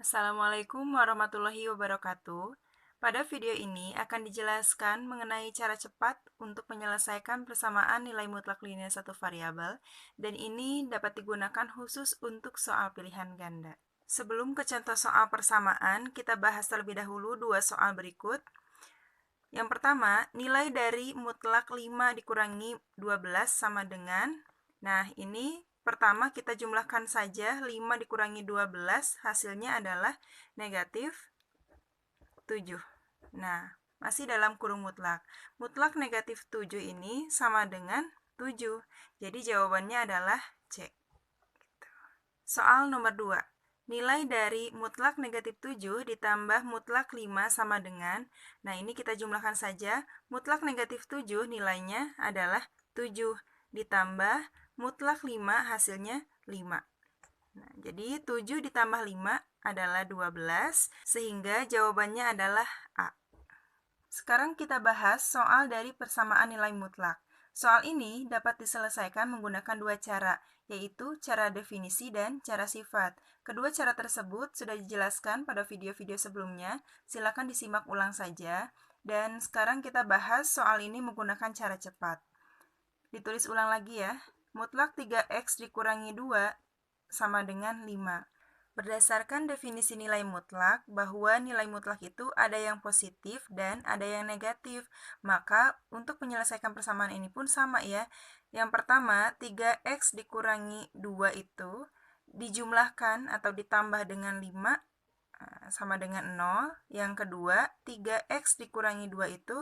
Assalamualaikum warahmatullahi wabarakatuh. Pada video ini akan dijelaskan mengenai cara cepat untuk menyelesaikan persamaan nilai mutlak linear satu variabel, dan ini dapat digunakan khusus untuk soal pilihan ganda. Sebelum ke contoh soal persamaan, kita bahas terlebih dahulu dua soal berikut. Yang pertama, nilai dari mutlak 5 dikurangi 12 sama dengan, ini pertama kita jumlahkan saja 5 dikurangi 12, hasilnya adalah negatif 7. Masih dalam kurung mutlak. Mutlak negatif 7 ini sama dengan 7. Jadi jawabannya adalah C. Soal nomor 2. Nilai dari mutlak negatif 7 ditambah mutlak 5 sama dengan, ini kita jumlahkan saja, mutlak negatif 7 nilainya adalah 7, ditambah mutlak 5 hasilnya 5. Jadi 7 ditambah 5 adalah 12, sehingga jawabannya adalah A. Sekarang kita bahas soal dari persamaan nilai mutlak. Soal ini dapat diselesaikan menggunakan dua cara, yaitu cara definisi dan cara sifat. Kedua cara tersebut sudah dijelaskan pada video-video sebelumnya, silakan disimak ulang saja. Dan sekarang kita bahas soal ini menggunakan cara cepat. Ditulis ulang lagi ya. Mutlak 3x dikurangi 2 sama dengan 5. Berdasarkan definisi nilai mutlak, bahwa nilai mutlak itu ada yang positif dan ada yang negatif. Maka untuk menyelesaikan persamaan ini pun sama ya. Yang pertama, 3x dikurangi 2 itu dijumlahkan atau ditambah dengan 5 sama dengan 0. Yang kedua, 3x dikurangi 2 itu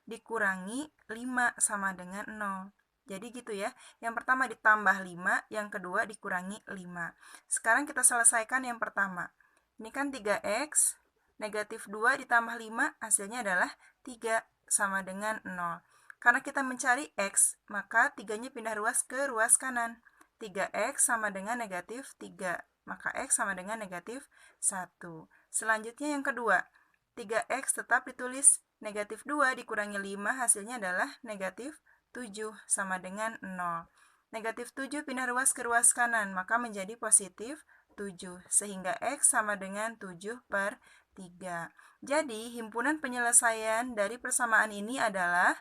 dikurangi 5 sama dengan 0. Jadi gitu ya, yang pertama ditambah 5, yang kedua dikurangi 5. Sekarang kita selesaikan yang pertama. Ini kan 3x, negatif 2 ditambah 5, hasilnya adalah 3 sama dengan 0. Karena kita mencari x, maka 3-nya pindah ruas ke ruas kanan. 3x sama dengan negatif 3, maka x sama dengan negatif 1. Selanjutnya yang kedua, 3x tetap ditulis negatif 2 dikurangi 5, hasilnya adalah negatif 7 sama dengan 0. Negatif 7 pindah ruas ke ruas kanan, maka menjadi positif 7, sehingga x sama dengan 7/3. Jadi, himpunan penyelesaian dari persamaan ini adalah,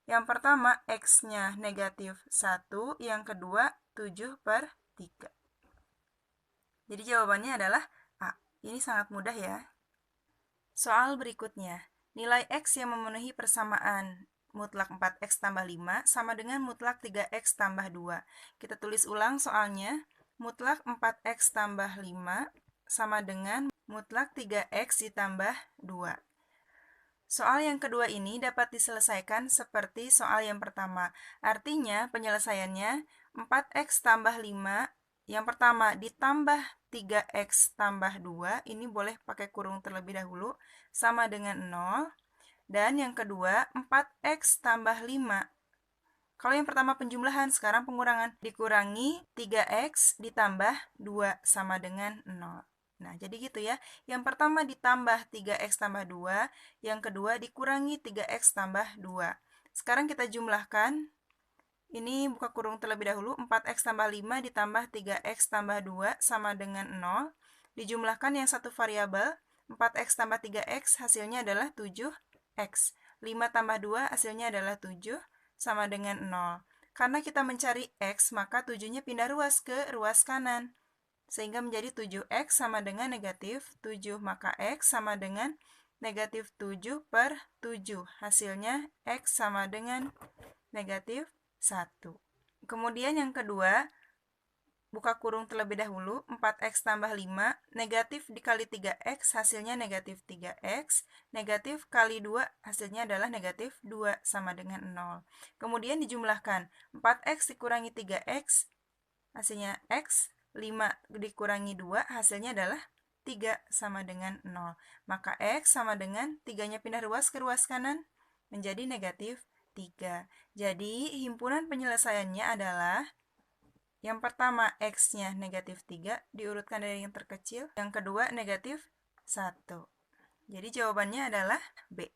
yang pertama x-nya negatif 1, yang kedua 7/3. Jadi jawabannya adalah A. Ini sangat mudah ya. Soal berikutnya, nilai x yang memenuhi persamaan mutlak 4x tambah 5 sama dengan mutlak 3x tambah 2. Kita tulis ulang soalnya. Mutlak 4x tambah 5 sama dengan mutlak 3x ditambah 2. Soal yang kedua ini dapat diselesaikan seperti soal yang pertama. Artinya penyelesaiannya 4x tambah 5, yang pertama ditambah 3x tambah 2, ini boleh pakai kurung terlebih dahulu, sama dengan 0. Dan yang kedua, 4x tambah 5. Kalau yang pertama penjumlahan, sekarang pengurangan. Dikurangi 3x ditambah 2 sama dengan 0. Jadi gitu ya. Yang pertama ditambah 3x tambah 2, yang kedua dikurangi 3x tambah 2. Sekarang kita jumlahkan. Ini buka kurung terlebih dahulu, 4x tambah 5 ditambah 3x tambah 2 sama dengan 0. Dijumlahkan yang satu variabel, 4x tambah 3x hasilnya adalah 7x. 5 tambah 2 hasilnya adalah 7 sama dengan 0. Karena kita mencari x, maka 7-nya pindah ruas ke ruas kanan. Sehingga menjadi 7x sama dengan negatif 7. Maka x sama dengan negatif 7/7. Hasilnya x sama dengan negatif 1. Kemudian yang kedua, buka kurung terlebih dahulu, 4x tambah 5, negatif dikali 3x hasilnya negatif 3x, negatif kali 2 hasilnya adalah negatif 2 sama dengan 0. Kemudian dijumlahkan, 4x dikurangi 3x hasilnya x, 5 dikurangi 2 hasilnya adalah 3 sama dengan 0. Maka x sama dengan 3-nya pindah ruas ke ruas kanan menjadi negatif 3. Jadi himpunan penyelesaiannya adalah, yang pertama x-nya negatif 3, diurutkan dari yang terkecil. Yang kedua negatif 1. Jadi jawabannya adalah B.